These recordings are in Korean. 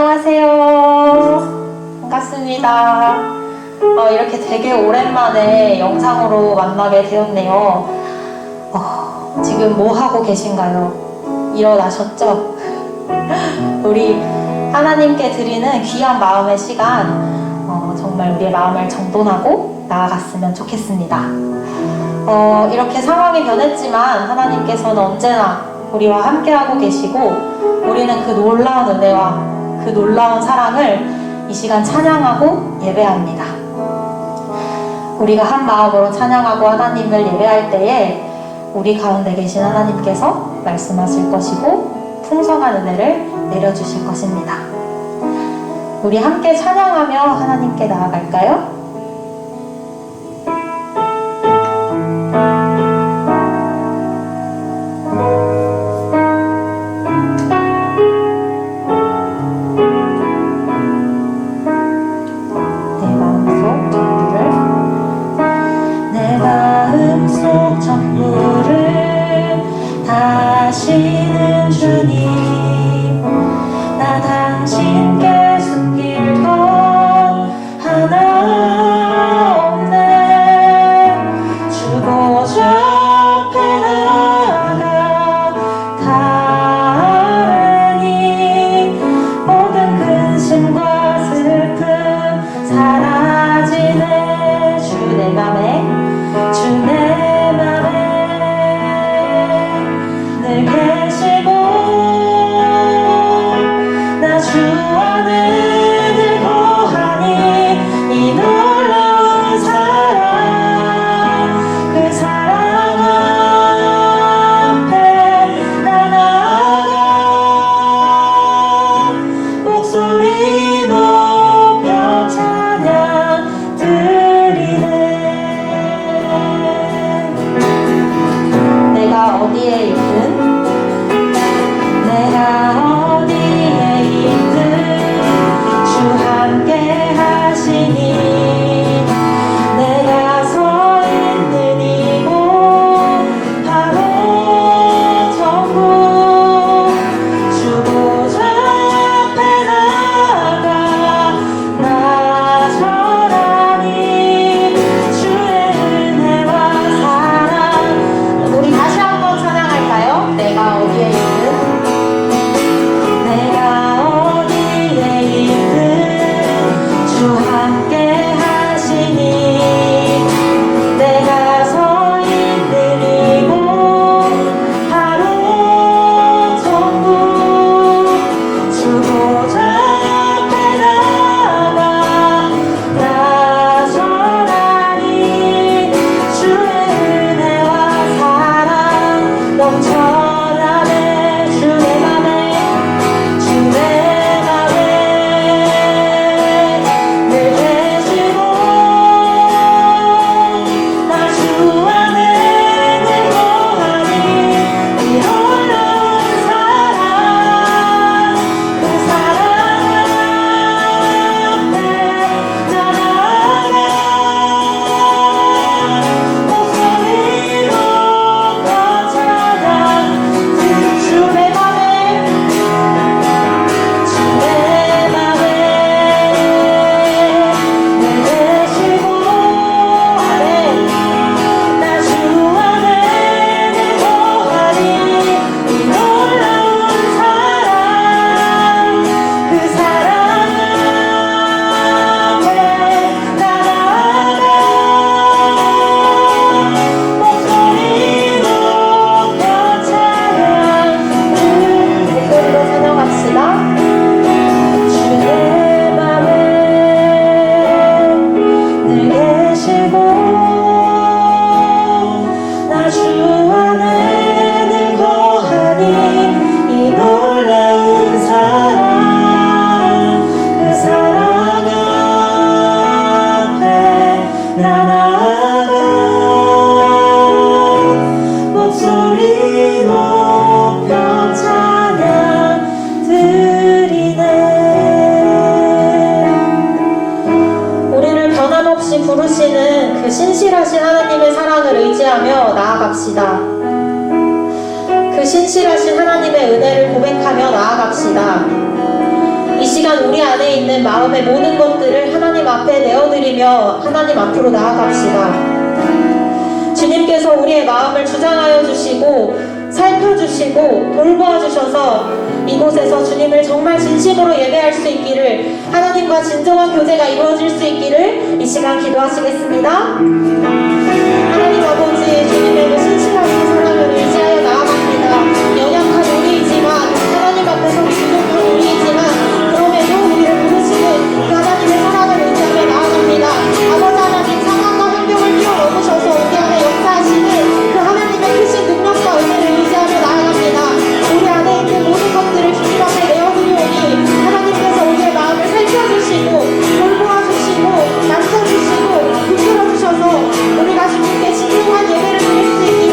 안녕하세요. 반갑습니다. 이렇게 되게 오랜만에 영상으로 만나게 되었네요. 지금 뭐 하고 계신가요? 일어나셨죠? 우리 하나님께 드리는 귀한 마음의 시간, 정말 우리의 마음을 정돈하고 나아갔으면 좋겠습니다. 이렇게 상황이 변했지만 하나님께서는 언제나 우리와 함께하고 계시고, 우리는 그 놀라운 은혜와 그 놀라운 사랑을 이 시간 찬양하고 예배합니다. 우리가 한 마음으로 찬양하고 하나님을 예배할 때에 우리 가운데 계신 하나님께서 말씀하실 것이고 풍성한 은혜를 내려주실 것입니다. 우리 함께 찬양하며 하나님께 나아갈까요? 다시는 주님, 나 당신께 숨길 것 하나 없네. 주보좌 앞에 나아가 다하니 모든 근심과 슬픔 사라지네. 주 내 맘에, 주 내 맘에 계시고, 나 주 안에 늘 거하니 이 놀라운 사랑, 그 사랑 앞에 나 나아가 목소리 높여 찬양 드리네. 내가 어디에 있든 어디에 있든 주 함께 하시니, 내가 서 있는 이곳 바로 천국. 주보좌 앞에 나아가 나절하니 주의 은혜와 사랑. 우리 다시 한번 찬양할까요? 내가 어디에 있든 주 함께 하시니, 내가 서 있는 이곳 바로 천국. 주보좌 앞에 나아가 나절하니 주의 은혜와 사랑 넘쳐나네. 주 내 맘에, 주 내 맘에 늘 계시고, 나 주 안에 늘 거하니 이 놀라운 사랑, 그 사랑 앞에 나 나아가 목소리 높여 찬양. 주 내 맘에, 주 내 맘에 늘 계시고, 나 주 안에 늘 거하니 이 놀라운 사랑, 그 사랑 앞에 나 나아가 목소리 높여 찬양. 목소리로 찬양합시다. 주 내 맘에 늘 계시고, 나 주 안에 늘 거하니 이 놀라운 사랑, 그 사랑 앞에 나 나아가 목소리 높여 찬양 드리네. 우리를 변함없이 부르시는 그 신실하신 하나님의 사랑을 의지하며 나아갑시다. 그 신실하신 하나님의 은혜를 고백하며 나아갑시다. 이 시간 우리 안에 있는 마음의 모든 것들을 하나님 앞에 내어드리며 하나님 앞으로 나아갑시다. 주님께서 우리의 마음을 주장하여 주시고 살펴주시고 돌보아 주셔서 이곳에서 주님을 정말 진심으로 예배할 수 있기를, 하나님과 진정한 교제가 이루어질 수 있기를 이 시간 기도하시겠습니다. 하나님 아버지, 주님의 그 신실하신 사랑을 의지하여 나아갑니다. 연약한 우리이지만, 하나님 앞에서 부족한 우리이지만, 그럼에도 우리를 부르시는 그 하나님의 사랑을 의지하며 나아갑니다. 아버지 하나님, 상황과 환경을 뛰어넘으셔서 우리 안에 역사하시는 그 하나님의 크신 능력과 은혜를 의지하며 나아갑니다. 우리 안에 있는 모든 것들을 주님 앞에 내어드리오니 하나님께서 우리의 마음을 살펴주시고 돌보아주시고 만져주시고 붙들어주셔서 우리가 주님께 진정한 예배를 드릴 수 있기를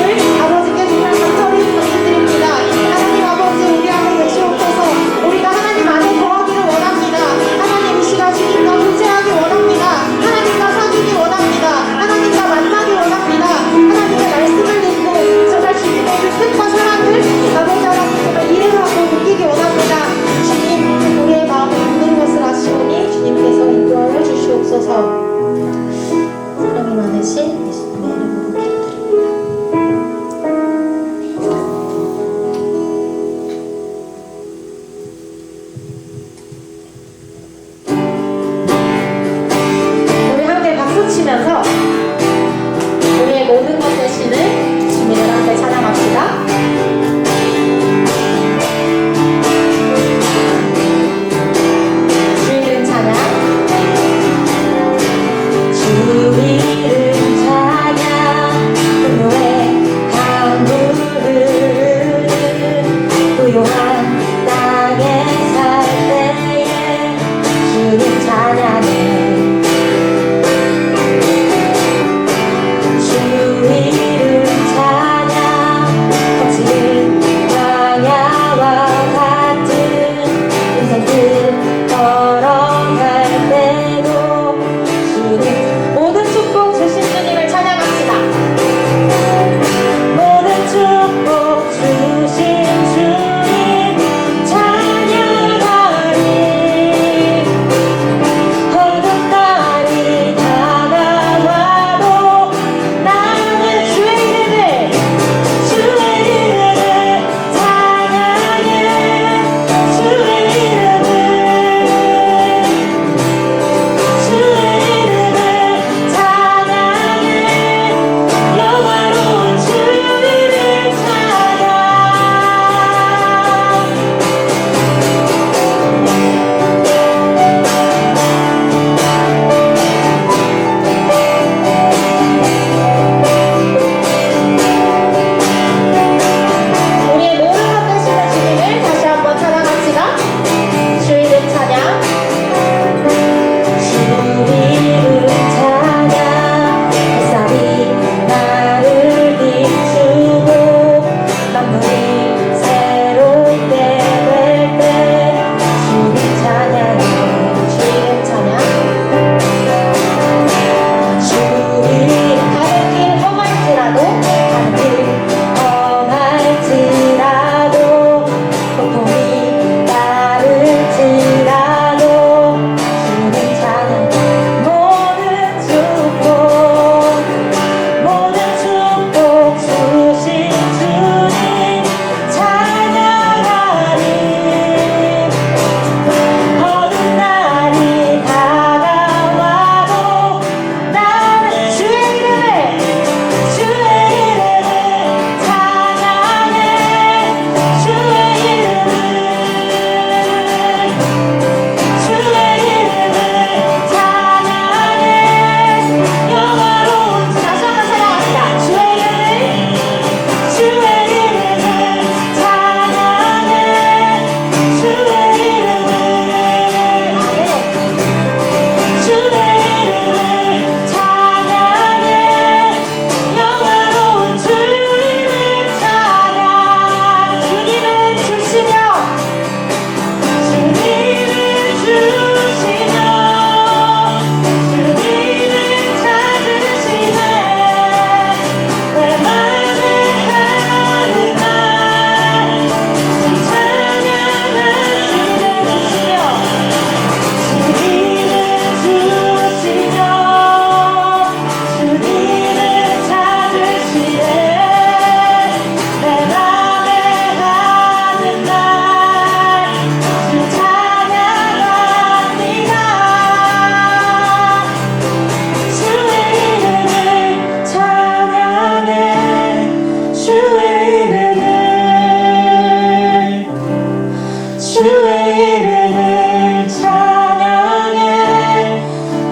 주의 이름을 찬양해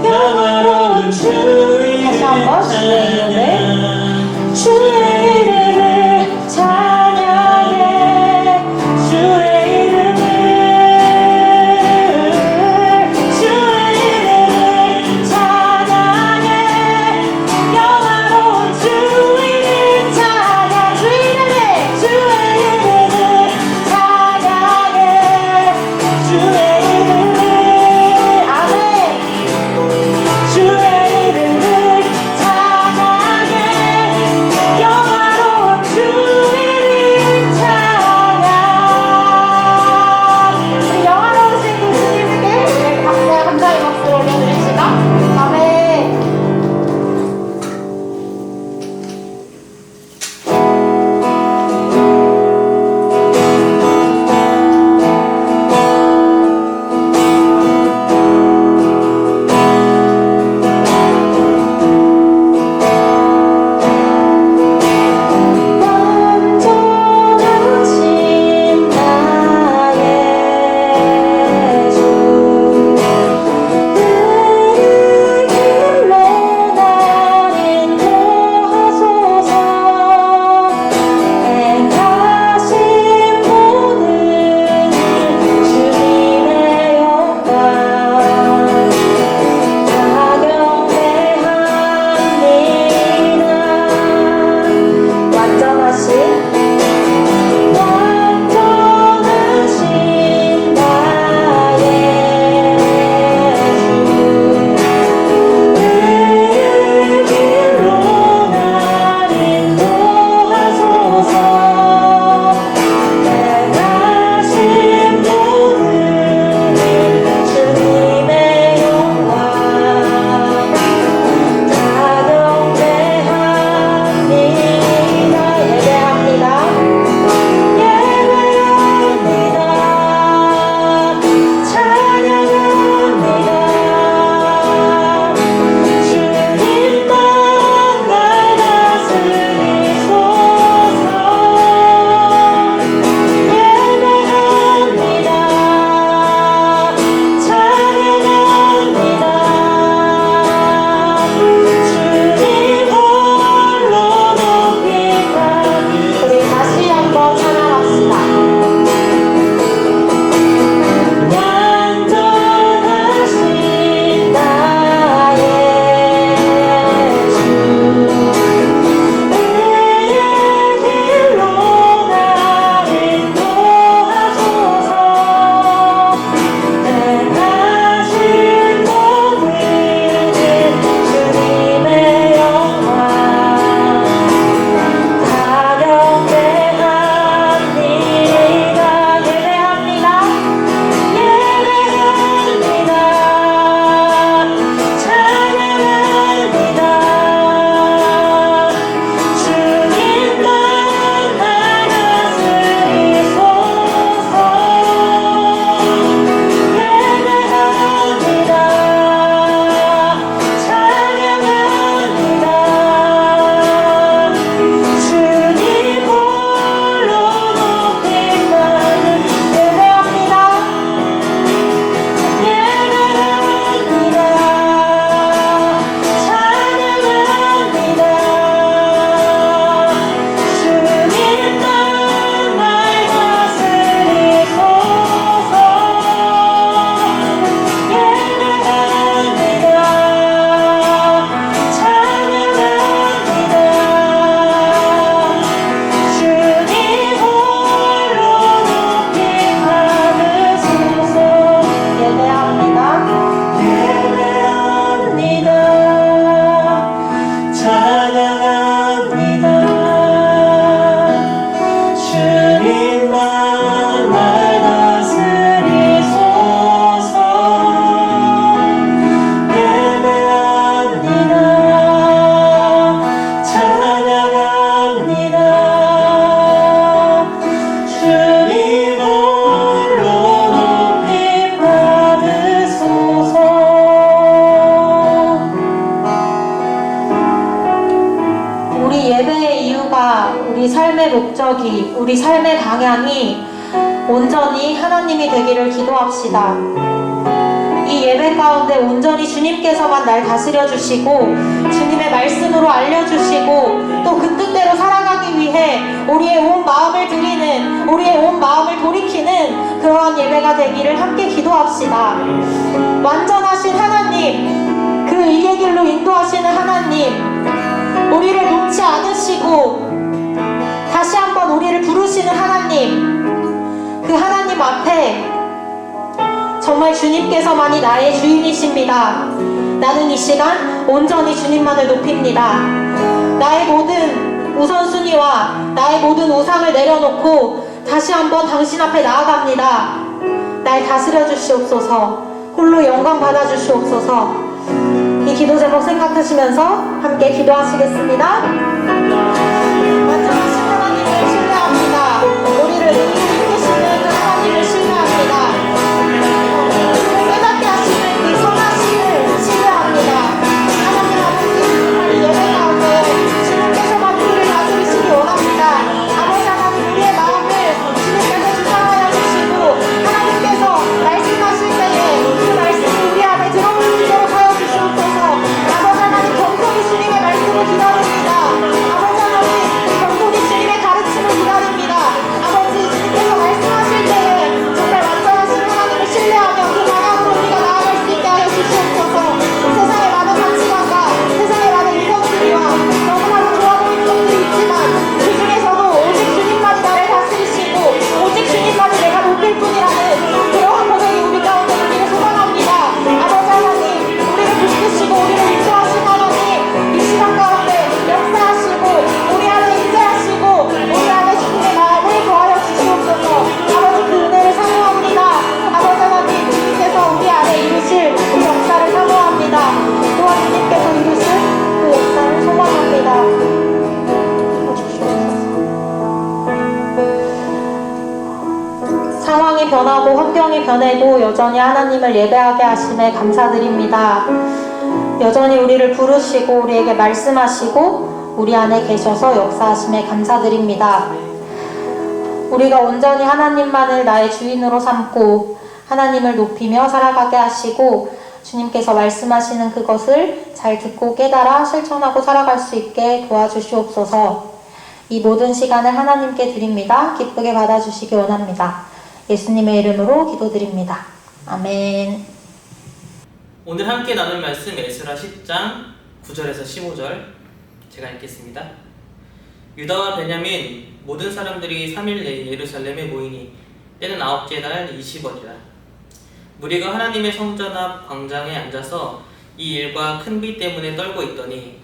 영화로운 주의 이름을 찬양해 주의 이름을 찬양해 주의 이름을 찬양해 영화로운 주의 이름 찬양 주의 이름을 찬양해 주의 이름을 아멘 주의 이름을 찬양해 영화로운 주의 이름 찬양 우리 영화로우신 그 주님께 각자 감사의 박수 올려드립시다 아멘 완전하신 나의 주 늘 길로 날 인도하소서 행하신 모든 일 주님의 영광 자경배합니다 완전하신 나의 주 길로 날 인도하소서 행하신 모든 일 주님의 영광 자경배합니다 예배합니다 찬양합니다 주님만 날 다스리소서 예배합니다 찬양합니다 주님 홀로 높이다 우리 다시 한번 찬양합시다 완전하신 나의 주 의의 길로 날 인도하소서 행하신 모든 일 주님의 영광 자경배합니다 예배합니다 찬양합니다 주님만 날 다스리소서 예배합니다 찬양합니다 주님 홀로 높이 받는 예배합니다 예배합니다 찬양합니다 주님만 날 다스리소서 예배합니다 찬양합니다 주님 홀로 높이 받으소서 예배합니다 예배합니다 찬양합니다 주님만 날 다스리소서 예배합니다 찬양합니다 주님 홀로 높이 받으소서 우리 예배의 이유가 우리 삶의 목적이 우리 삶의 방향이 온전히 하나님이 되기를 기도합시다. 이 예배 가운데 온전히 주님께서만 날 다스려 주시고 주님의 말씀으로 알려주시고 또 그 뜻대로 살아가기 위해 우리의 온 마음을 드리는, 우리의 온 마음을 돌이키는 그러한 예배가 되기를 함께 기도합시다. 완전하신 하나님, 그 의의 길로 인도하시는 하나님, 우리를 놓지 않으시고 다시 한번 우리를 부르시는 하나님, 그 하나님 앞에 정말 주님께서만이 나의 주인이십니다. 나는 이 시간 온전히 주님만을 높입니다. 나의 모든 우선순위와 나의 모든 우상을 내려놓고 다시 한번 당신 앞에 나아갑니다. 날 다스려 주시옵소서. 홀로 영광 받아 주시옵소서. 이 기도 제목 생각하시면서 함께 기도하시겠습니다. 완전하신 하나님을 신뢰합니다. 우리를 이끄시는 그 하나님을 신뢰합니다. 깨닫게 하시는 그 선하심을 신뢰합니다. 하나님 아버지, 예배 가운데 주님께서만 우리를 다스리시기 원합니다. 아버지 하나님, 우리의 마음을 주님께서 주장하여 주시고 하나님께서 말씀하실 때에 그 말씀이 우리 안에 들어올 수 있도록 하여 주시옵소서. 아버지 하나님, 경건히 주님의 말씀을 기다립니다. 아버지 하나님, 경건히 주님의 가르침을 기다립니다. 아버지, 주님께서 말씀하실 때에 정말 완전하신 하나님을 신뢰하며 그 방향으로 우리가 나아갈 수 있게 하여 주시옵소서. 세상의 많은 가치관과 세상의 많은 우선순위와 너무나도 좋아 보이는 것들이 있지만 그 중에서도 오직 주님만이 나를 다스리시고 오직 주님만이 내가 높일 뿐이라는 그러한 고백이 우리 가운데 우리를 소망합니다. 아버지 하나님, 우리를 붙드시고 우리를 인도하신 하나님, 이 시간 가운데 역사하시고 우리 안에 임재하시고 우리 안에 주님의 마음을 더하여 주시옵소서. 아버지, 그 은혜를 사모합니다. 아버지 하나님, 주님께서 우리 안에 이루실 그 역사를 사모합니다. 또한 주님께서 이루실 그 역사를 소망합니다. 상황이 변하고 환경이 변해도 여전히 하나님을 예배하게 하심에 감사드립니다. 여전히 우리를 부르시고 우리에게 말씀하시고 우리 안에 계셔서 역사하심에 감사드립니다. 우리가 온전히 하나님만을 나의 주인으로 삼고 하나님을 높이며 살아가게 하시고 주님께서 말씀하시는 그것을 잘 듣고 깨달아 실천하고 살아갈 수 있게 도와주시옵소서. 이 모든 시간을 하나님께 드립니다. 기쁘게 받아주시기 원합니다. 예수님의 이름으로 기도드립니다. 아멘. 오늘 함께 나눌 말씀 에스라 10장 9절에서 15절 제가 읽겠습니다. 유다와 베냐민 모든 사람들이 3일 내에 예루살렘에 모이니 때는 9째 달 20월이라. 무리가 하나님의 성전 앞 광장에 앉아서 이 일과 큰 비 때문에 떨고 있더니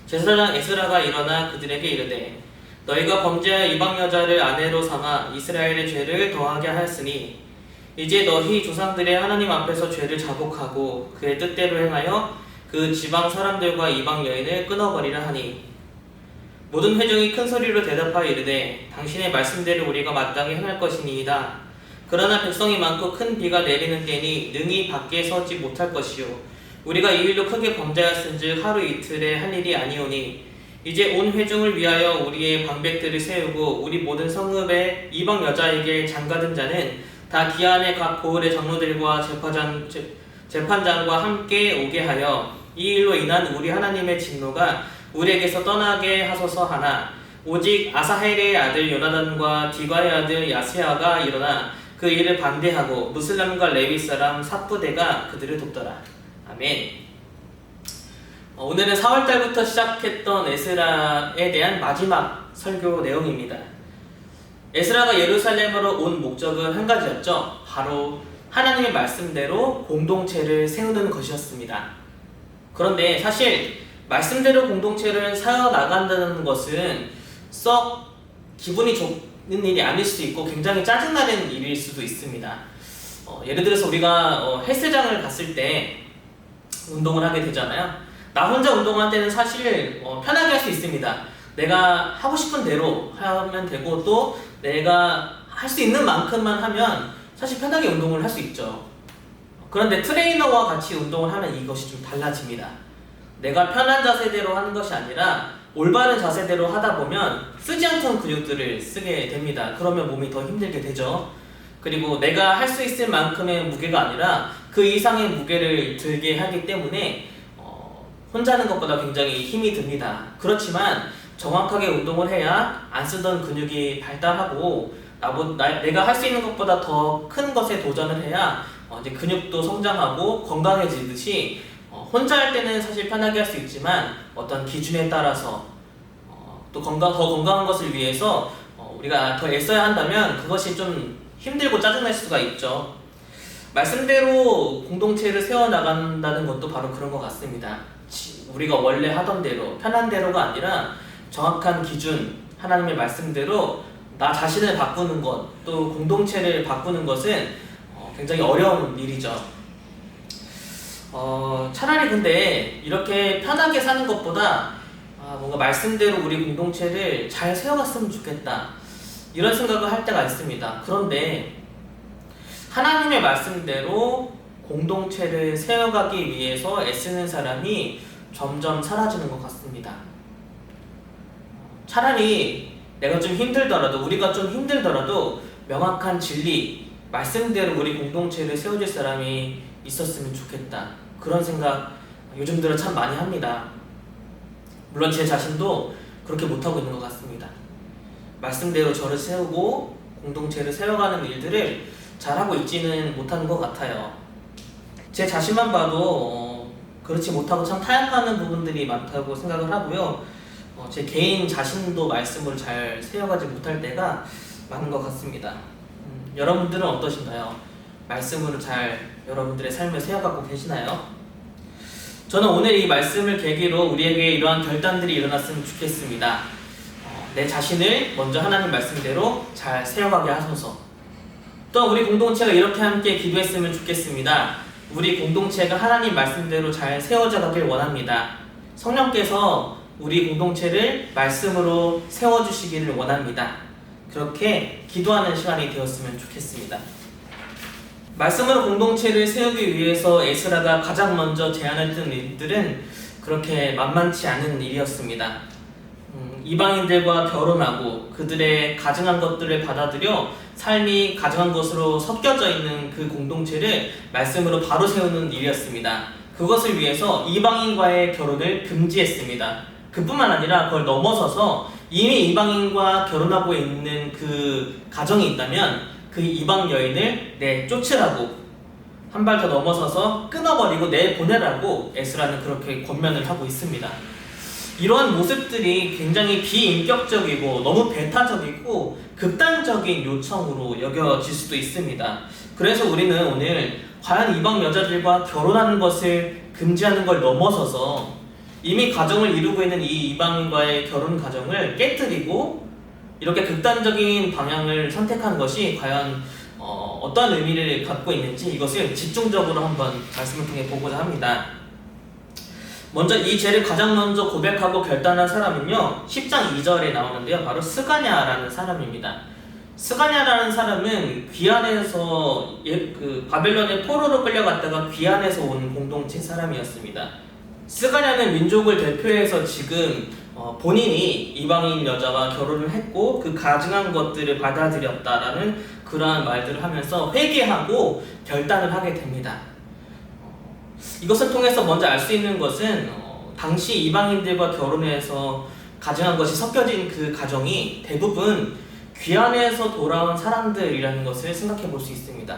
제사장 에스라가 일어나 그들에게 이르되 너희가 범죄하여 이방 여자를 아내로 삼아 이스라엘의 죄를 더하게 하였으니 이제 너희 조상들의 하나님 앞에서 죄를 자복하고 그의 뜻대로 행하여 그 지방 사람들과 이방 여인을 끊어버리라 하니 모든 회중이 큰 소리로 대답하여 이르되 당신의 말씀대로 우리가 마땅히 행할 것이니이다. 그러나 백성이 많고 큰 비가 내리는 때니 능히 밖에 서지 못할 것이요 우리가 이 일로 크게 범죄하였은즉 하루 이틀에 할 일이 아니오니 이제 온 회중을 위하여 우리의 방백들을 세우고 우리 모든 성읍의 이방 여자에게 장가든 자는 다 기한의 각 고을의 장로들과 재판장과 함께 오게 하여 이 일로 인한 우리 하나님의 진노가 우리에게서 떠나게 하소서 하나 오직 아사헬의 아들 요나단과 디과의 아들 야스야가 일어나 그 일을 반대하고 무슬람과 레위 사람 삽부대가 그들을 돕더라. 아멘. 오늘은 4월달부터 시작했던 에스라에 대한 마지막 설교 내용입니다. 에스라가 예루살렘으로 온 목적은 한 가지였죠. 바로 하나님의 말씀대로 공동체를 세우는 것이었습니다. 그런데 사실 말씀대로 공동체를 세워나간다는 것은 썩 기분이 좋은 일이 아닐 수도 있고 굉장히 짜증나는 일일 수도 있습니다. 예를 들어서 우리가 헬스장을 갔을 때 운동을 하게 되잖아요. 나 혼자 운동할 때는 사실 편하게 할 수 있습니다. 내가 하고 싶은 대로 하면 되고 또 내가 할 수 있는 만큼만 하면 사실 편하게 운동을 할 수 있죠. 그런데 트레이너와 같이 운동을 하면 이것이 좀 달라집니다. 내가 편한 자세대로 하는 것이 아니라 올바른 자세대로 하다 보면 쓰지 않던 근육들을 쓰게 됩니다. 그러면 몸이 더 힘들게 되죠. 그리고 내가 할 수 있을 만큼의 무게가 아니라 그 이상의 무게를 들게 하기 때문에 혼자 하는 것보다 굉장히 힘이 듭니다. 그렇지만 정확하게 운동을 해야 안 쓰던 근육이 발달하고 내가 할 수 있는 것보다 더 큰 것에 도전을 해야 이제 근육도 성장하고 건강해지듯이 혼자 할 때는 사실 편하게 할 수 있지만 어떤 기준에 따라서 또 더 건강한 것을 위해서 우리가 더 애써야 한다면 그것이 좀 힘들고 짜증날 수가 있죠. 말씀대로 공동체를 세워나간다는 것도 바로 그런 것 같습니다. 우리가 원래 하던 대로, 편한 대로가 아니라 정확한 기준, 하나님의 말씀대로 나 자신을 바꾸는 것, 또 공동체를 바꾸는 것은 굉장히 어려운 일이죠. 차라리 근데 이렇게 편하게 사는 것보다 뭔가 말씀대로 우리 공동체를 잘 세워갔으면 좋겠다, 이런 생각을 할 때가 있습니다. 그런데 하나님의 말씀대로 공동체를 세워가기 위해서 애쓰는 사람이 점점 사라지는 것 같습니다. 차라리 내가 좀 힘들더라도, 우리가 좀 힘들더라도 명확한 진리, 말씀대로 우리 공동체를 세워줄 사람이 있었으면 좋겠다, 그런 생각 요즘 들어 참 많이 합니다. 물론 제 자신도 그렇게 못하고 있는 것 같습니다. 말씀대로 저를 세우고 공동체를 세워가는 일들을 잘하고 있지는 못하는 것 같아요. 제 자신만 봐도 그렇지 못하고 참 타협하는 부분들이 많다고 생각을 하고요. 제 개인 자신도 말씀을 잘 세워가지 못할 때가 많은 것 같습니다. 여러분들은 어떠신가요? 말씀으로 잘 여러분들의 삶을 세워가고 계시나요? 저는 오늘 이 말씀을 계기로 우리에게 이러한 결단들이 일어났으면 좋겠습니다. 내 자신을 먼저 하나님 말씀대로 잘 세워가게 하소서. 또 우리 공동체가 이렇게 함께 기도했으면 좋겠습니다. 우리 공동체가 하나님 말씀대로 잘 세워져 가길 원합니다. 성령께서 우리 공동체를 말씀으로 세워주시기를 원합니다. 그렇게 기도하는 시간이 되었으면 좋겠습니다. 말씀으로 공동체를 세우기 위해서 에스라가 가장 먼저 제안을 든 일들은 그렇게 만만치 않은 일이었습니다. 이방인들과 결혼하고 그들의 가증한 것들을 받아들여 삶이 가증한 것으로 섞여져 있는 그 공동체를 말씀으로 바로 세우는 일이었습니다. 그것을 위해서 이방인과의 결혼을 금지했습니다. 그뿐만 아니라 그걸 넘어서서 이미 이방인과 결혼하고 있는 그 가정이 있다면 그 이방 여인을 내쫓으라고, 한 발 더 넘어서서 끊어버리고 내보내라고 에스라는 그렇게 권면을 하고 있습니다. 이러한 모습들이 굉장히 비인격적이고 너무 배타적이고 극단적인 요청으로 여겨질 수도 있습니다. 그래서 우리는 오늘 과연 이방 여자들과 결혼하는 것을 금지하는 걸 넘어서서 이미 가정을 이루고 있는 이 이방인과의 결혼 가정을 깨뜨리고 이렇게 극단적인 방향을 선택한 것이 과연 어떤 의미를 갖고 있는지 이것을 집중적으로 한번 말씀을 통해 보고자 합니다. 먼저 이 죄를 가장 먼저 고백하고 결단한 사람은요, 10장 2절에 나오는데요, 바로 스가냐라는 사람입니다. 스가냐라는 사람은 귀환에서 바벨론의 포로로 끌려갔다가 귀환에서 온 공동체 사람이었습니다. 스가냐는 민족을 대표해서 지금 본인이 이방인 여자와 결혼을 했고 그 가증한 것들을 받아들였다라는 그러한 말들을 하면서 회개하고 결단을 하게 됩니다. 이것을 통해서 먼저 알 수 있는 것은 당시 이방인들과 결혼해서 가증한 것이 섞여진 그 가정이 대부분 귀환에서 돌아온 사람들이라는 것을 생각해 볼 수 있습니다.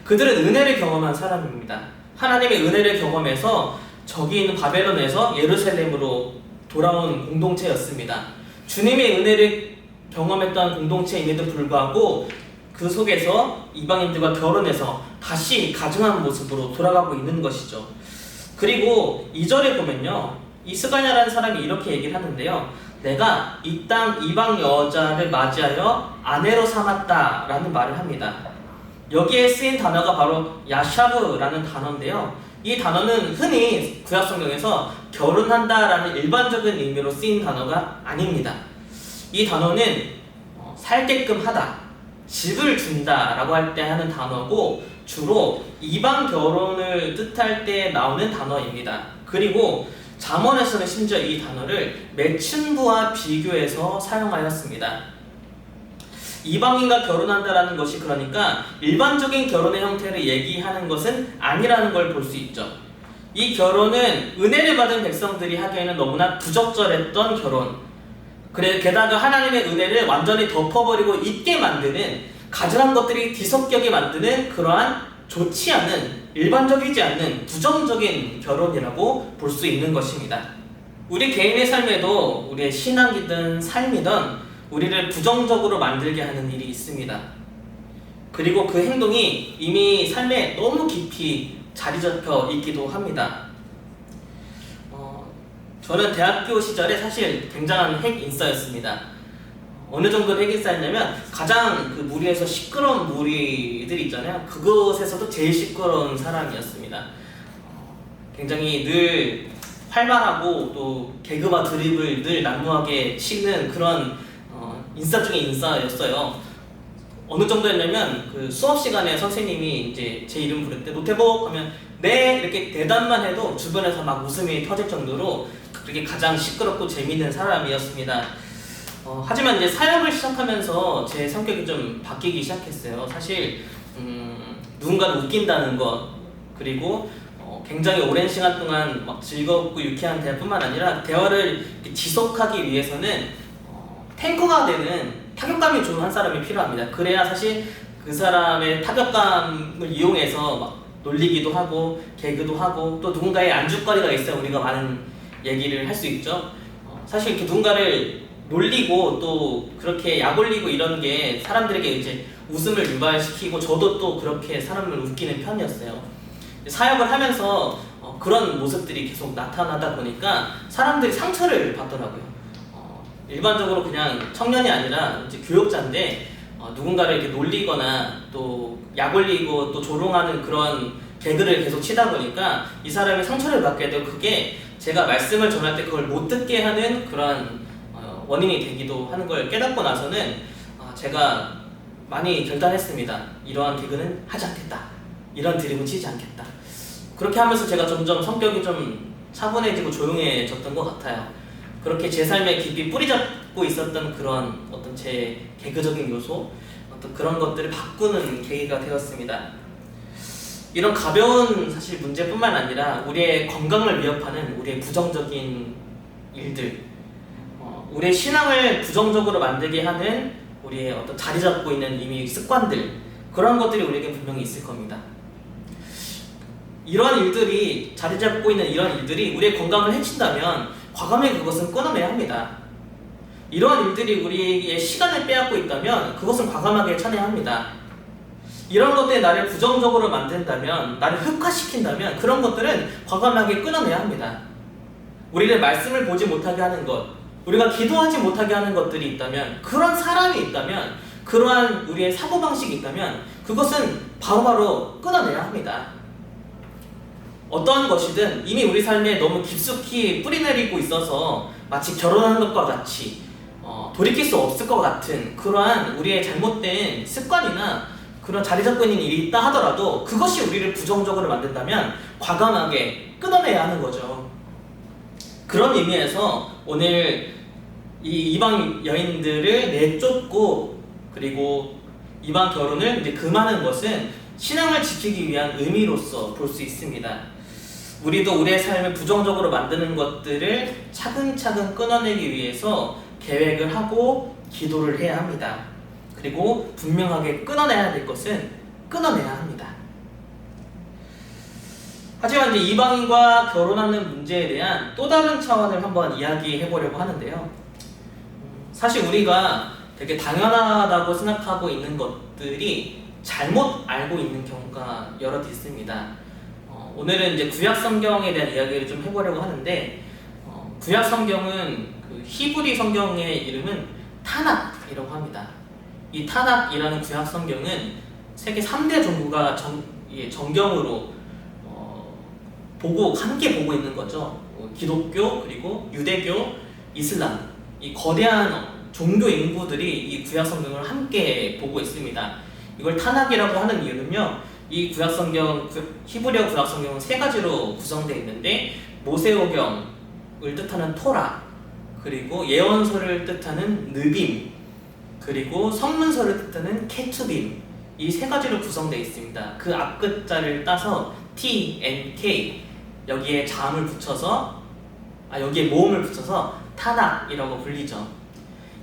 그들은 은혜를 경험한 사람입니다. 하나님의 은혜를 경험해서 저기 있는 바벨론에서 예루살렘으로 돌아온 공동체였습니다. 주님의 은혜를 경험했던 공동체임에도 불구하고 그 속에서 이방인들과 결혼해서 다시 가증한 모습으로 돌아가고 있는 것이죠. 그리고 2절에 보면요, 이 스가냐라는 사람이 이렇게 얘기를 하는데요, 내가 이 땅 이방 여자를 맞이하여 아내로 삼았다라는 말을 합니다. 여기에 쓰인 단어가 바로 야샤브라는 단어인데요, 이 단어는 흔히 구약 성경에서 결혼한다라는 일반적인 의미로 쓰인 단어가 아닙니다. 이 단어는 살게끔 하다, 집을 준다라고 할 때 하는 단어고 주로 이방 결혼을 뜻할 때 나오는 단어입니다. 그리고 잠언에서는 심지어 이 단어를 매춘부와 비교해서 사용하였습니다. 이방인과 결혼한다라는 것이 그러니까 일반적인 결혼의 형태를 얘기하는 것은 아니라는 걸 볼 수 있죠. 이 결혼은 은혜를 받은 백성들이 하기에는 너무나 부적절했던 결혼, 그래 게다가 하나님의 은혜를 완전히 덮어버리고 잊게 만드는, 가증한 것들이 뒤섞여게 만드는 그러한 좋지 않은, 일반적이지 않는 부정적인 결혼이라고 볼 수 있는 것입니다. 우리 개인의 삶에도 우리의 신앙이든 삶이든 우리를 부정적으로 만들게 하는 일이 있습니다. 그리고 그 행동이 이미 삶에 너무 깊이 자리 잡혀 있기도 합니다. 저는 대학교 시절에 사실 굉장한 핵인싸였습니다. 어느 정도 핵인싸였냐면 가장 그 무리에서 시끄러운 무리들이 있잖아요. 그것에서도 제일 시끄러운 사람이었습니다. 굉장히 늘 활발하고 또 개그와 드립을 늘 난무하게 치는 그런 인싸 중에 인싸였어요. 어느 정도였냐면 그 수업 시간에 선생님이 이제 제 이름 부를 때 노태복 하면 네 이렇게 대답만 해도 주변에서 막 웃음이 터질 정도로 그렇게 가장 시끄럽고 재미있는 사람이었습니다. 하지만 이제 사역을 시작하면서 제 성격이 좀 바뀌기 시작했어요. 사실 누군가를 웃긴다는 것, 그리고 굉장히 오랜 시간 동안 막 즐겁고 유쾌한 대화뿐만 아니라 대화를 지속하기 위해서는 탱커가 되는 타격감이 좋은 한 사람이 필요합니다. 그래야 사실 그 사람의 타격감을 이용해서 막 놀리기도 하고 개그도 하고 또 누군가의 안주거리가 있어야 우리가 많은 얘기를 할 수 있죠. 사실 이렇게 누군가를 놀리고 또 그렇게 약올리고 이런 게 사람들에게 이제 웃음을 유발시키고 저도 또 그렇게 사람을 웃기는 편이었어요. 사역을 하면서 그런 모습들이 계속 나타나다 보니까 사람들이 상처를 받더라고요. 일반적으로 그냥 청년이 아니라 이제 교역자인데 누군가를 이렇게 놀리거나 또 약올리고 또 조롱하는 그런 개그를 계속 치다 보니까 이 사람이 상처를 받게 되고 그게 제가 말씀을 전할 때 그걸 못 듣게 하는 그런 원인이 되기도 하는 걸 깨닫고 나서는 제가 많이 결단했습니다. 이러한 개그는 하지 않겠다. 이런 드립은 치지 않겠다. 그렇게 하면서 제가 점점 성격이 좀 차분해지고 조용해졌던 것 같아요. 그렇게 제 삶에 깊이 뿌리 잡고 있었던 그런 어떤 제 개그적인 요소, 어떤 그런 것들을 바꾸는 계기가 되었습니다. 이런 가벼운 사실 문제뿐만 아니라 우리의 건강을 위협하는 우리의 부정적인 일들, 우리의 신앙을 부정적으로 만들게 하는 우리의 어떤 자리 잡고 있는 이미 습관들, 그런 것들이 우리에게 분명히 있을 겁니다. 이러한 일들이 자리 잡고 있는 이런 일들이 우리의 건강을 해친다면 과감하게 그것은 끊어내야 합니다. 이러한 일들이 우리의 시간을 빼앗고 있다면 그것은 과감하게 쳐내야 합니다. 이런 것들이 나를 부정적으로 만든다면, 나를 흑화시킨다면 그런 것들은 과감하게 끊어내야 합니다. 우리를 말씀을 보지 못하게 하는 것, 우리가 기도하지 못하게 하는 것들이 있다면, 그런 사람이 있다면, 그러한 우리의 사고방식이 있다면 그것은 바로바로 끊어내야 합니다. 어떠한 것이든 이미 우리 삶에 너무 깊숙이 뿌리내리고 있어서 마치 결혼하는 것과 같이 돌이킬 수 없을 것 같은 그러한 우리의 잘못된 습관이나 그런 자리 잡고 있는 일이 있다 하더라도 그것이 우리를 부정적으로 만든다면 과감하게 끊어내야 하는 거죠. 그런 의미에서 오늘 이 이방 여인들을 내쫓고 그리고 이방 결혼을 이제 금하는 것은 신앙을 지키기 위한 의미로서 볼 수 있습니다. 우리도 우리의 삶을 부정적으로 만드는 것들을 차근차근 끊어내기 위해서 계획을 하고 기도를 해야 합니다. 그리고 분명하게 끊어내야 될 것은 끊어내야 합니다. 하지만 이제 이방인과 결혼하는 문제에 대한 또 다른 차원을 한번 이야기해 보려고 하는데요. 사실 우리가 되게 당연하다고 생각하고 있는 것들이 잘못 알고 있는 경우가 여럿 있습니다. 오늘은 이제 구약 성경에 대한 이야기를 좀 해보려고 하는데, 구약 성경은 그 히브리 성경의 이름은 타낙이라고 합니다. 이 타낙이라는 구약 성경은 세계 3대 종교가 정경으로 함께 보고 있는 거죠. 기독교, 그리고 유대교, 이슬람, 이 거대한 종교 인구들이 이 구약 성경을 함께 보고 있습니다. 이걸 타낙이라고 하는 이유는요, 이 구약 성경, 히브리어 구약 성경은 세 가지로 구성되어 있는데, 모세오경을 뜻하는 토라, 그리고 예언서를 뜻하는 느빔, 그리고 성문서를 뜻하는 케투빔, 이 세 가지로 구성되어 있습니다. 그 앞글자를 따서 T, N, K, 여기에 자음을 붙여서 여기에 모음을 붙여서 타낙이라고 불리죠.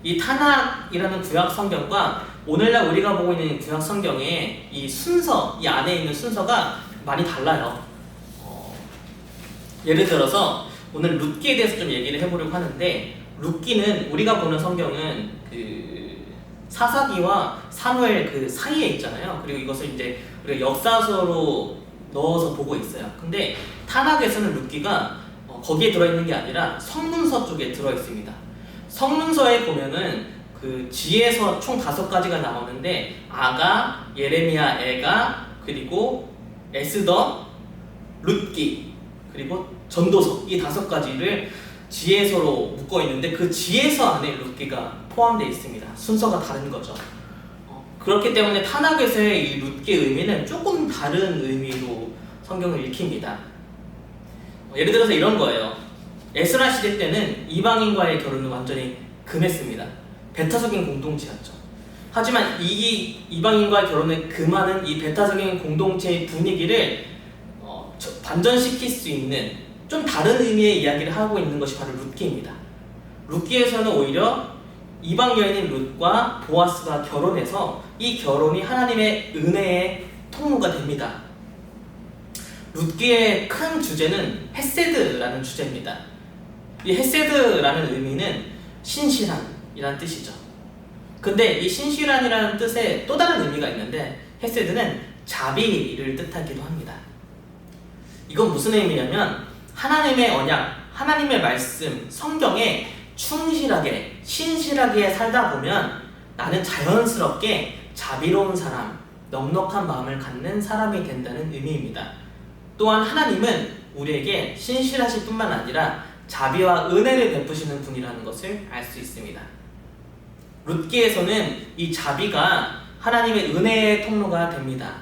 이 타낙이라는 구약 성경과 오늘날 우리가 보고 있는 구약 성경의 이 순서, 이 안에 있는 순서가 많이 달라요. 예를 들어서 오늘 룻기에 대해서 좀 얘기를 해보려고 하는데, 룻기는 우리가 보는 성경은 그 사사기와 사무엘 그 사이에 있잖아요. 그리고 이것을 이제 우리가 역사서로 넣어서 보고 있어요. 근데 타낙에서는 룻기가 거기에 들어있는 게 아니라 성문서 쪽에 들어있습니다. 성문서에 보면은 그 지혜서 총 5가지가 나오는데, 아가, 예레미야, 에가, 그리고 에스더, 룻기, 그리고 전도서, 이 5가지를 지혜서로 묶어 있는데, 그 지혜서 안에 룻기가 포함되어 있습니다. 순서가 다른 거죠. 그렇기 때문에 타낙에서의 이 룻기의 의미는 조금 다른 의미로 성경을 읽힙니다. 예를 들어서 이런 거예요. 에스라 시대 때는 이방인과의 결혼은 완전히 금했습니다. 배타적인 공동체였죠. 하지만 이 이방인과의 결혼을 금하는 이 배타적인 공동체의 분위기를 반전시킬 수 있는 좀 다른 의미의 이야기를 하고 있는 것이 바로 룻기입니다. 룻기에서는 오히려 이방 여인인 룻과 보아스가 결혼해서 이 결혼이 하나님의 은혜의 통로가 됩니다. 룻기의 큰 주제는 헤세드라는 주제입니다. 이 헤세드라는 의미는 신실한이라는 뜻이죠. 근데 이 신실한이라는 뜻에 또 다른 의미가 있는데, 헤세드는 자비를 뜻하기도 합니다. 이건 무슨 의미냐면, 하나님의 언약, 하나님의 말씀, 성경에 충실하게, 신실하게 살다 보면 나는 자연스럽게 자비로운 사람, 넉넉한 마음을 갖는 사람이 된다는 의미입니다. 또한 하나님은 우리에게 신실하실 뿐만 아니라 자비와 은혜를 베푸시는 분이라는 것을 알 수 있습니다. 룻기에서는 이 자비가 하나님의 은혜의 통로가 됩니다.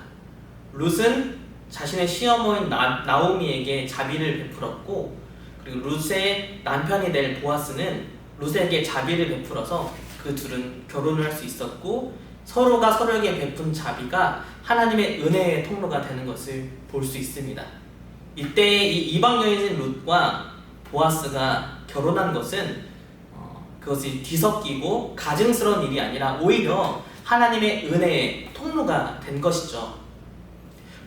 룻은 자신의 시어머니인 나오미에게 자비를 베풀었고, 그리고 룻의 남편이 될 보아스는 룻에게 자비를 베풀어서 그 둘은 결혼을 할 수 있었고, 서로가 서로에게 베푼 자비가 하나님의 은혜의 통로가 되는 것을 볼 수 있습니다. 이때 이 이방 여인인 룻과 보아스가 결혼한 것은 그것이 뒤섞이고 가증스러운 일이 아니라 오히려 하나님의 은혜의 통로가 된 것이죠.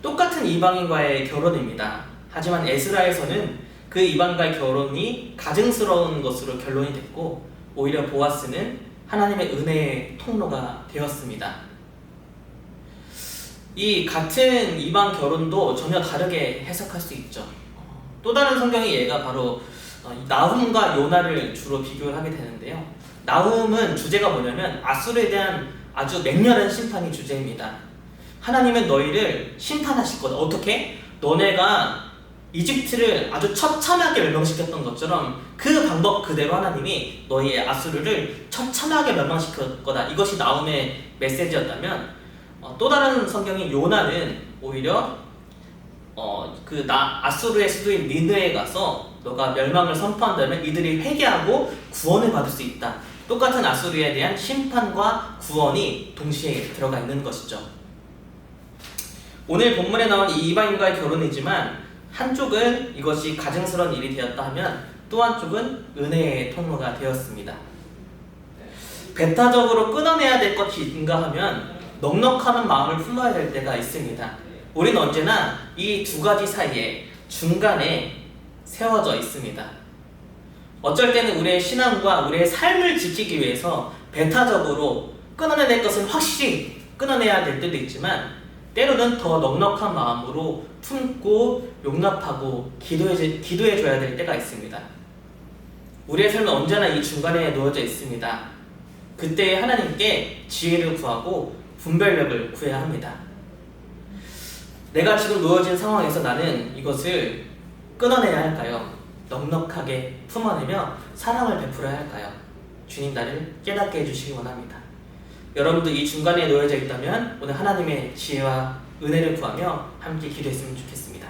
똑같은 이방인과의 결혼입니다. 하지만 에스라에서는 그 이방과의 결혼이 가증스러운 것으로 결론이 됐고, 오히려 보아스는 하나님의 은혜의 통로가 되었습니다. 이 같은 이방 결혼도 전혀 다르게 해석할 수 있죠. 또 다른 성경의 예가 바로 나훔과 요나를 주로 비교를 하게 되는데요. 나훔은 주제가 뭐냐면 아수르에 대한 아주 맹렬한 심판이 주제입니다. 하나님은 너희를 심판하실 거다. 어떻게? 너네가 이집트를 아주 처참하게 멸망시켰던 것처럼 그 방법 그대로 하나님이 너희의 아수르를 처참하게 멸망시킬 거다. 이것이 나훔의 메시지였다면, 또 다른 성경인 요나는 오히려 아수르의 수도인 니느웨에 가서 너가 멸망을 선포한다면 이들이 회개하고 구원을 받을 수 있다. 똑같은 아수르에 대한 심판과 구원이 동시에 들어가 있는 것이죠. 오늘 본문에 나온 이 이방인과의 결혼이지만, 한쪽은 이것이 가증스러운 일이 되었다 하면 또 한쪽은 은혜의 통로가 되었습니다. 배타적으로 끊어내야 될 것인가 하면 넉넉한 마음을 품어야 될 때가 있습니다. 우리는 언제나 이 두 가지 사이에 중간에 세워져 있습니다. 어쩔 때는 우리의 신앙과 우리의 삶을 지키기 위해서 배타적으로 끊어내야 될 것을 확실히 끊어내야 될 때도 있지만, 때로는 더 넉넉한 마음으로 품고 용납하고 기도해줘야 될 때가 있습니다. 우리의 삶은 언제나 이 중간에 놓여져 있습니다. 그때 하나님께 지혜를 구하고 분별력을 구해야 합니다. 내가 지금 놓여진 상황에서 나는 이것을 끊어내야 할까요? 넉넉하게 품어내며 사랑을 베풀어야 할까요? 주님 나를 깨닫게 해주시기 원합니다. 여러분도 이 중간에 놓여져 있다면 오늘 하나님의 지혜와 은혜를 구하며 함께 기도했으면 좋겠습니다.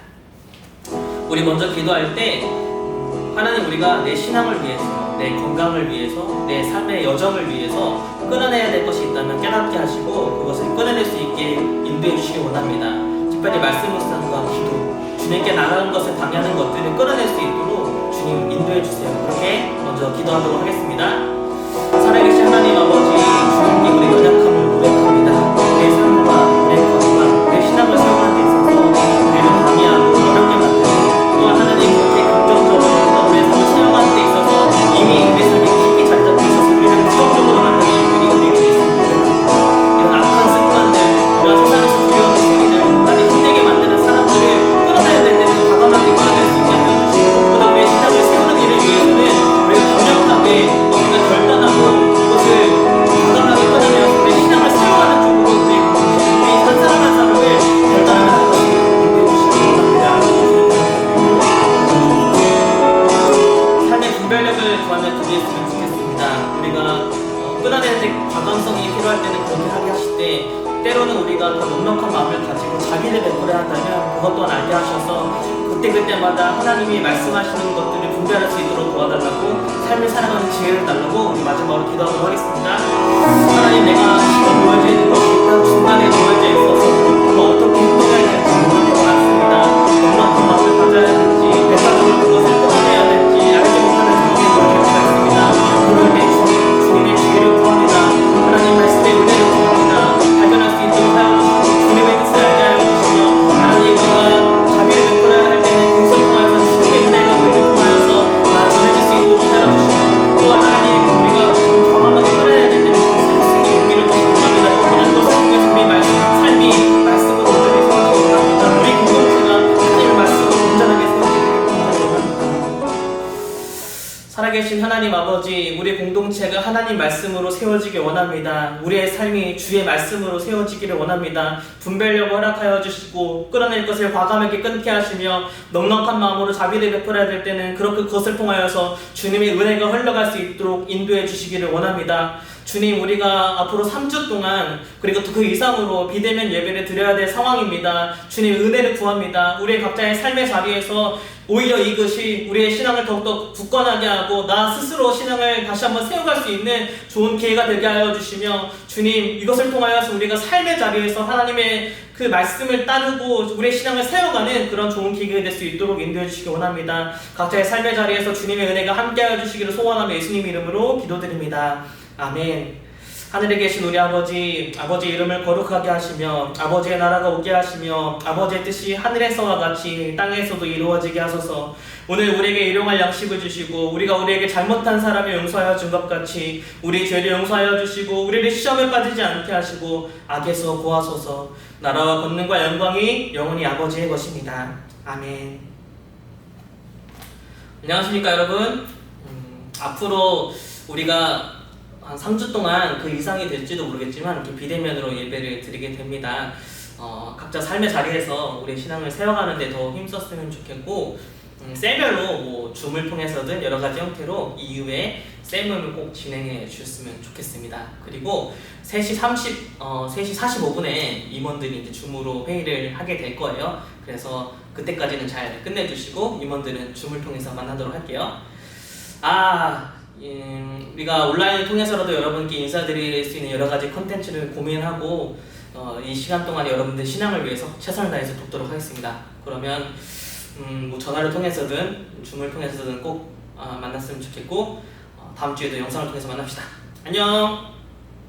우리 먼저 기도할 때 하나님, 우리가 내 신앙을 위해서, 내 건강을 위해서, 내 삶의 여정을 위해서 끊어내야 될 것이 있다면 깨닫게 하시고 그것을 끊어낼 수 있게 인도해 주시기 원합니다. 특별히 말씀 묵상과 기도, 주님께 나가는 것을 방해하는 것들을 끊어낼 수 있도록 주님 인도해 주세요. 그렇게 먼저 기도하도록 하겠습니다. 살아계신 하나님 아버지, 주님께 우리 연약함을 고백합니다. 우리의 삶과 우리의 건강, 우리의 신앙을 세워가는 데 있어서 우리를 방해하고 어렵게 만드는, 또한 하나님 그렇게 긍정적으로 우리의 삶을 세워가는 데 있어서 이미 우리의 삶이 깊이 자리 잡고 있어서 우리를 부정적으로 만드는 일들이 우리에게 있습니다. 이런 악한 습관들, 이런 세상에서 두려운 행위들, 나를 힘들게 만드는 사람들을 끊어내야 될 때는 과감하게 끊어낼 수 있게 하여 주시고, 보다 우리의 신앙을 세우는 일을 위해서는 우리가 강력하게 우리가 결단하고 그것을 과감하게 끊어내어 우리의 신앙을 세워가는 쪽으로 우리 한 사람 한 사람을 결단하는 것을 인도해 주시기 바랍니다. 삶의 분별력을 구하며 기도했으면 좋겠습니다. 우리가 끊어내는 데 과감성이 필요할 때는 그렇게 하게 하실 때, 때로는 우리가 더 넉넉한 마음을 가지고 자비를 베풀어야 한다면 그것 또한 알게 하셔서 그때마다 하나님이 말씀하시는 것들을 분별할 수 있도록 도와달라고, 삶을 살아가는 지혜를 달라고 우리 마지막으로 기도하도록 하겠습니다. 하나님, 내가 지금 놓여져 있는 것이 있다, 중간에 놓여져 있어서 어떻게 행동해야 될지 모르는 것 같습니다. 넉넉한 마음을 가져야 될지, 배타적으로 그것을 끊어내야 될지 알지 못하는 상황에 놓여질 때가 있습니다. 그럴 때 주님의 지혜를 구합니다. 하나님 말씀의 은혜를 구합니다. 발견할 수 있도록 하여 주시고, 주님의 뜻을 알게 하여 주시며, 하나님 우리가 자비를 베풀어야 할 때는 그것을 통하여서 주님의 은혜가 우리를 통하여서 전해질 수 있도록 하여 주시고, 또한 하나님 우리가 과감하게 끊어야 될 때는 그것을 용기를 주시기 원합니다. 또한 또 성경에서 우리 삶이 말씀으로 온전히 세워지기 원합니다. 우리 공동체가 하나님의 말씀으로 온전하게 세워지기를 원합니다. 살아계신 하나님 아버지, 우리 공동체가 하나님 말씀으로 세워지길 원합니다. 우리의 삶이 주의 말씀으로 세워지기를 원합니다. 분별력을 허락하여 주시고 끊어낼 것을 과감하게 끊게 하시며, 넉넉한 마음으로 자비를 베풀어야 될 때는 그렇게 그것을 통하여서 주님의 은혜가 흘러갈 수 있도록 인도해 주시기를 원합니다. 주님, 우리가 앞으로 3주 동안 그리고 또 그 이상으로 비대면 예배를 드려야 될 상황입니다. 주님, 은혜를 구합니다. 우리의 각자의 삶의 자리에서 오히려 이것이 우리의 신앙을 더욱더 굳건하게 하고 나 스스로 신앙을 다시 한번 세워갈 수 있는 좋은 기회가 되게 하여 주시며, 주님, 이것을 통하여서 우리가 삶의 자리에서 하나님의 그 말씀을 따르고 우리의 신앙을 세워가는 그런 좋은 기회가 될 수 있도록 인도해 주시기 원합니다. 각자의 삶의 자리에서 주님의 은혜가 함께하여 주시기를 소원하며 예수님 이름으로 기도드립니다. 아멘. 하늘에 계신 우리 아버지, 아버지의 이름을 거룩하게 하시며 아버지의 나라가 오게 하시며 아버지의 뜻이 하늘에서와 같이 땅에서도 이루어지게 하소서. 오늘 우리에게 일용할 양식을 주시고 우리가 우리에게 잘못한 사람을 용서하여 준 것 같이 우리 죄를 용서하여 주시고 우리를 시험에 빠지지 않게 하시고 악에서 구하소서. 나라와 권능과 영광이 영원히 아버지의 것입니다. 아멘. 안녕하십니까 여러분. 앞으로 우리가 한 3주 동안 그 이상이 될지도 모르겠지만 이렇게 비대면으로 예배를 드리게 됩니다. 각자 삶의 자리에서 우리의 신앙을 세워가는 데 더 힘썼으면 좋겠고, 셀별로 뭐 줌을 통해서든 여러 가지 형태로 이후에 셀모임을 꼭 진행해 주셨으면 좋겠습니다. 그리고 3시 45분에 임원들이 이제 줌으로 회의를 하게 될 거예요. 그래서 그때까지는 잘 끝내주시고 임원들은 줌을 통해서 만나도록 할게요. 우리가 온라인을 통해서라도 여러분께 인사드릴 수 있는 여러 가지 컨텐츠를 고민하고 이 시간 동안 여러분들 신앙을 위해서 최선을 다해서 돕도록 하겠습니다. 그러면 뭐 전화를 통해서든 줌을 통해서든 꼭 만났으면 좋겠고, 다음 주에도 영상을 통해서 만납시다. 안녕.